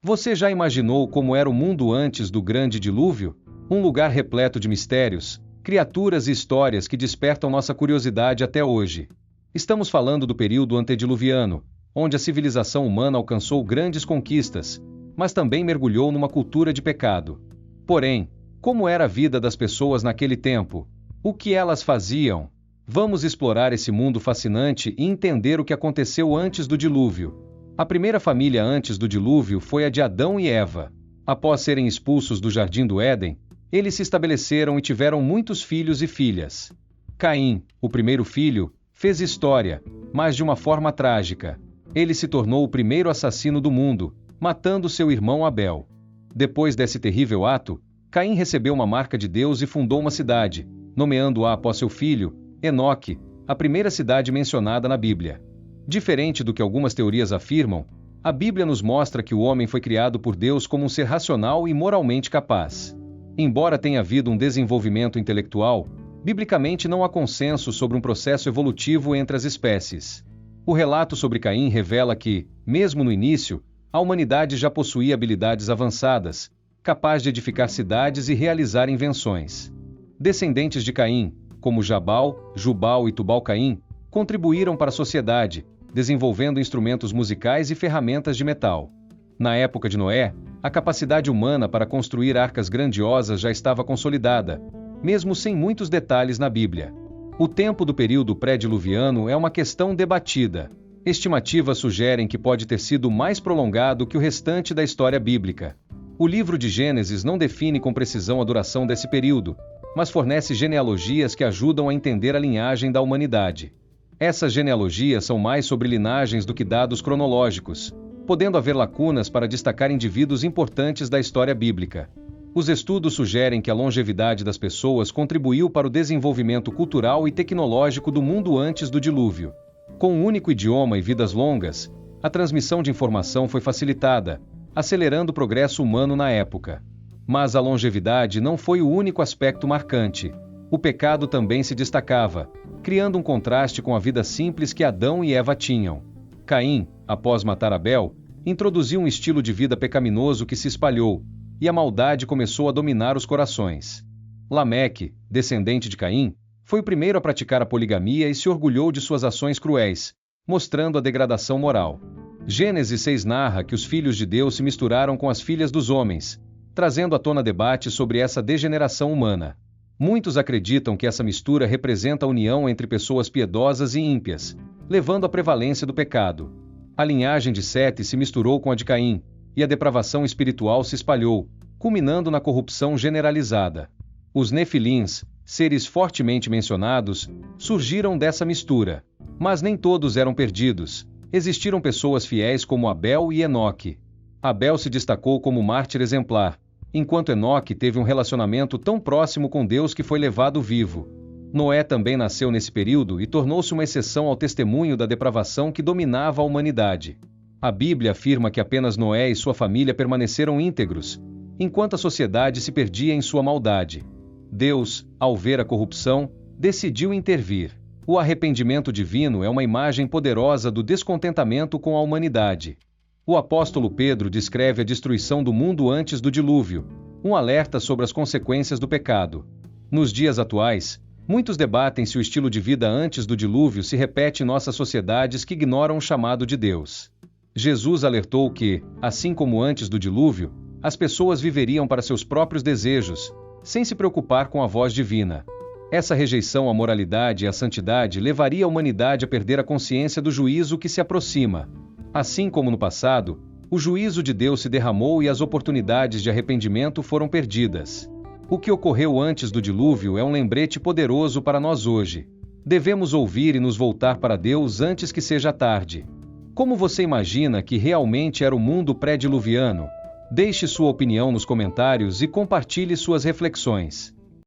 Você já imaginou como era o mundo antes do grande dilúvio? Um lugar repleto de mistérios, criaturas e histórias que despertam nossa curiosidade até hoje. Estamos falando do período antediluviano, onde a civilização humana alcançou grandes conquistas, mas também mergulhou numa cultura de pecado. Porém, como era a vida das pessoas naquele tempo? O que elas faziam? Vamos explorar esse mundo fascinante e entender o que aconteceu antes do dilúvio. A primeira família antes do dilúvio foi a de Adão e Eva. Após serem expulsos do Jardim do Éden, eles se estabeleceram e tiveram muitos filhos e filhas. Caim, o primeiro filho, fez história, mas de uma forma trágica. Ele se tornou o primeiro assassino do mundo, matando seu irmão Abel. Depois desse terrível ato, Caim recebeu uma marca de Deus e fundou uma cidade, nomeando-a após seu filho, Enoque, a primeira cidade mencionada na Bíblia. Diferente do que algumas teorias afirmam, a Bíblia nos mostra que o homem foi criado por Deus como um ser racional e moralmente capaz. Embora tenha havido um desenvolvimento intelectual, biblicamente não há consenso sobre um processo evolutivo entre as espécies. O relato sobre Caim revela que, mesmo no início, a humanidade já possuía habilidades avançadas, capaz de edificar cidades e realizar invenções. Descendentes de Caim, como Jabal, Jubal e Tubal-Caim, contribuíram para a sociedade, desenvolvendo instrumentos musicais e ferramentas de metal. Na época de Noé, a capacidade humana para construir arcas grandiosas já estava consolidada, mesmo sem muitos detalhes na Bíblia. O tempo do período pré-diluviano é uma questão debatida. Estimativas sugerem que pode ter sido mais prolongado que o restante da história bíblica. O livro de Gênesis não define com precisão a duração desse período, mas fornece genealogias que ajudam a entender a linhagem da humanidade. Essas genealogias são mais sobre linagens do que dados cronológicos, podendo haver lacunas para destacar indivíduos importantes da história bíblica. Os estudos sugerem que a longevidade das pessoas contribuiu para o desenvolvimento cultural e tecnológico do mundo antes do dilúvio. Com um único idioma e vidas longas, a transmissão de informação foi facilitada, acelerando o progresso humano na época. Mas a longevidade não foi o único aspecto marcante. O pecado também se destacava, criando um contraste com a vida simples que Adão e Eva tinham. Caim, após matar Abel, introduziu um estilo de vida pecaminoso que se espalhou, e a maldade começou a dominar os corações. Lameque, descendente de Caim, foi o primeiro a praticar a poligamia e se orgulhou de suas ações cruéis, mostrando a degradação moral. Gênesis 6 narra que os filhos de Deus se misturaram com as filhas dos homens, trazendo à tona debate sobre essa degeneração humana. Muitos acreditam que essa mistura representa a união entre pessoas piedosas e ímpias, levando à prevalência do pecado. A linhagem de Sete se misturou com a de Caim, e a depravação espiritual se espalhou, culminando na corrupção generalizada. Os Nefilins, seres fortemente mencionados, surgiram dessa mistura. Mas nem todos eram perdidos. Existiram pessoas fiéis como Abel e Enoque. Abel se destacou como mártir exemplar, enquanto Enoque teve um relacionamento tão próximo com Deus que foi levado vivo. Noé também nasceu nesse período e tornou-se uma exceção ao testemunho da depravação que dominava a humanidade. A Bíblia afirma que apenas Noé e sua família permaneceram íntegros, enquanto a sociedade se perdia em sua maldade. Deus, ao ver a corrupção, decidiu intervir. O arrependimento divino é uma imagem poderosa do descontentamento com a humanidade. O apóstolo Pedro descreve a destruição do mundo antes do dilúvio, um alerta sobre as consequências do pecado. Nos dias atuais, muitos debatem se o estilo de vida antes do dilúvio se repete em nossas sociedades que ignoram o chamado de Deus. Jesus alertou que, assim como antes do dilúvio, as pessoas viveriam para seus próprios desejos, sem se preocupar com a voz divina. Essa rejeição à moralidade e à santidade levaria a humanidade a perder a consciência do juízo que se aproxima. Assim como no passado, o juízo de Deus se derramou e as oportunidades de arrependimento foram perdidas. O que ocorreu antes do dilúvio é um lembrete poderoso para nós hoje. Devemos ouvir e nos voltar para Deus antes que seja tarde. Como você imagina que realmente era o mundo pré-diluviano? Deixe sua opinião nos comentários e compartilhe suas reflexões.